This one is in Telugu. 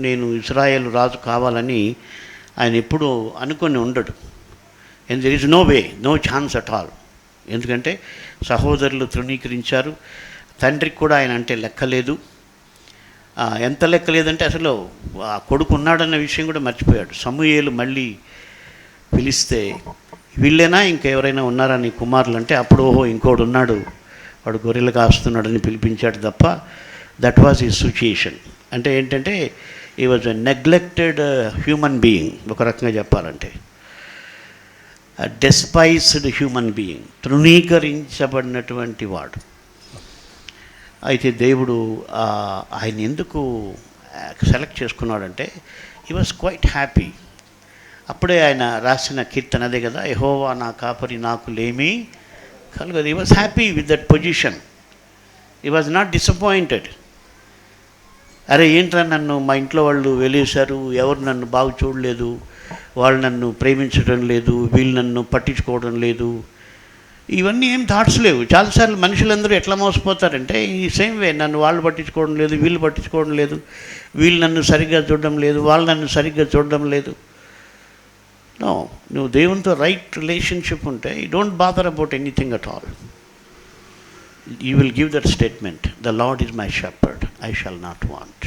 నేను ఇజ్రాయేల్ రాజు కావాలని ఆయన ఎప్పుడూ అనుకొని ఉండడు. And there is no way, no chance at all. ఎందుకంటే సహోదరులు తృణీకరించారు, తండ్రికి కూడా ఆయన అంటే లెక్కలేదు. ఎంత లెక్కలేదంటే అసలు ఆ కొడుకు ఉన్నాడన్న విషయం కూడా మర్చిపోయాడు. సమూయేలు మళ్ళీ పిలిస్తే వీళ్ళేనా ఇంకెవరైనా ఉన్నారా నీ కుమారులు అంటే, అప్పుడు ఓహో ఇంకోడు ఉన్నాడు, వాడు గొర్రెలు కాస్తున్నాడని పిలిపించాడు తప్ప. దట్ వాజ్ ఈ సిచ్యుయేషన్. అంటే ఏంటంటే ఈ was a neglected human being, ఒక రకంగా చెప్పాలంటే డెస్పైజ్డ్ హ్యూమన్ బీయింగ్, తృణీకరించబడినటువంటి వాడు. అయితే దేవుడు ఆయన ఎందుకు సెలెక్ట్ చేసుకున్నాడంటే హీ వాజ్ క్వైట్ హ్యాపీ. అప్పుడే ఆయన రాసిన కీర్తన అదే కదా, యెహోవా నా కాపరి నాకు లేమి కలగదు. He was happy with that position. He was not disappointed. అరే ఏంట్రా నన్ను మా ఇంట్లో వాళ్ళు వెలేశారు, ఎవరు నన్ను బాగు చూడలేదు, వాళ్ళు నన్ను ప్రేమించడం లేదు, వీళ్ళు నన్ను పట్టించుకోవడం లేదు, ఇవన్నీ ఏం థాట్స్ లేవు. చాలాసార్లు మనుషులందరూ ఎట్లా మోసపోతారంటే ఈ సేమ్ వే, నన్ను వాళ్ళు పట్టించుకోవడం లేదు, వీళ్ళు పట్టించుకోవడం లేదు, వీళ్ళు నన్ను సరిగ్గా చూడడం లేదు, వాళ్ళు నన్ను సరిగ్గా చూడడం లేదు. నో, నువ్వు దేవునితో రైట్ రిలేషన్షిప్ ఉంటే you don't bother about anything at all. You will give that statement, the lord is my shepherd, I shall not want.